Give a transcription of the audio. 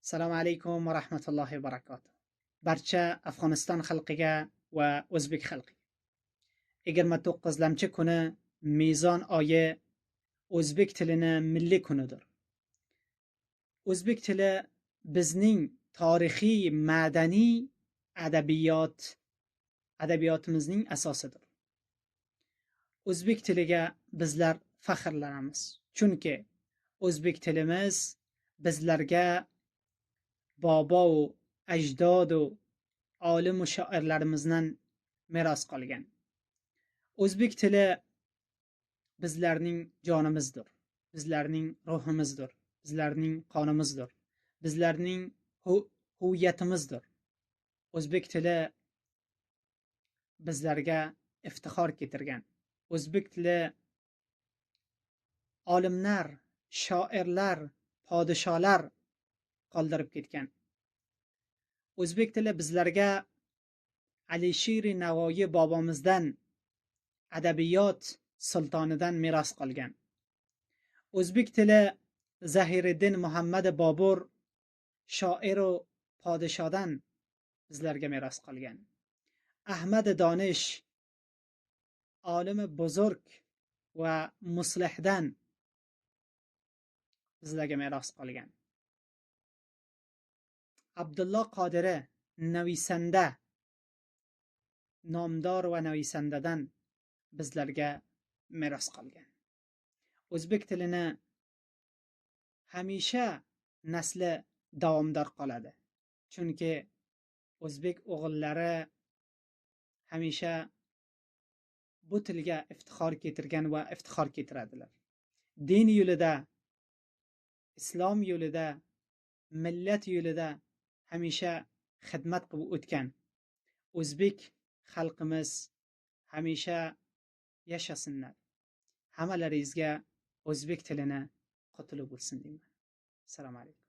Assalomu alaykum va rahmatullohi va barakatuh. Barcha Afg'oniston xalqiga va o'zbek xalqiga 29-kuni Mezon oyi o'zbek tilini milliy kunidir. O'zbek tili bizning tarixiy, madaniy adabiyotimizning asosidir. O'zbek tiliga bizlar faxrlanamiz. Chunki o'zbek tilimiz bizlarga bobo u ajdod u olim u shoirlarimizdan meros qolgan. O'zbek tili bizlarning jonimizdir, bizlarning ruhimizdir, bizlarning qonimizdir, bizlarning huviyatimizdir. O'zbek tili bizlarga iftixor keltirgan. O'zbek tili olimlar, shoirlar, podsholar qoldirib ketgan. O'zbek tili bizlarga Alisher Navoiy bobomizdan, adabiyot sultonidan meros qolgan. O'zbek tili Zahiriddin Muhammad Bobur shoir u podshodan bizlarga meros qolgan. Ahmad Donish olim buzurg va muslihdan bizlarga meros qolgan. Abdulloh Qodiri navisanda, nomdor va navisandadan bizlarga meros qolgan. O'zbek tilini hamisha nasli davomdor qoladi. Chunki o'zbek o'g'illari hamisha bu tilga iftixor keltirgan va iftixor keltiradilar. Din yo'lida, islom yo'lida, millat yo'lida hamisha xizmat qilib o'tgan. O'zbek xalqimiz hamisha yashasinlar. Hammalaringizga o'zbek tilini qutlug' bo'lsin deyman. Assalomu alaykum.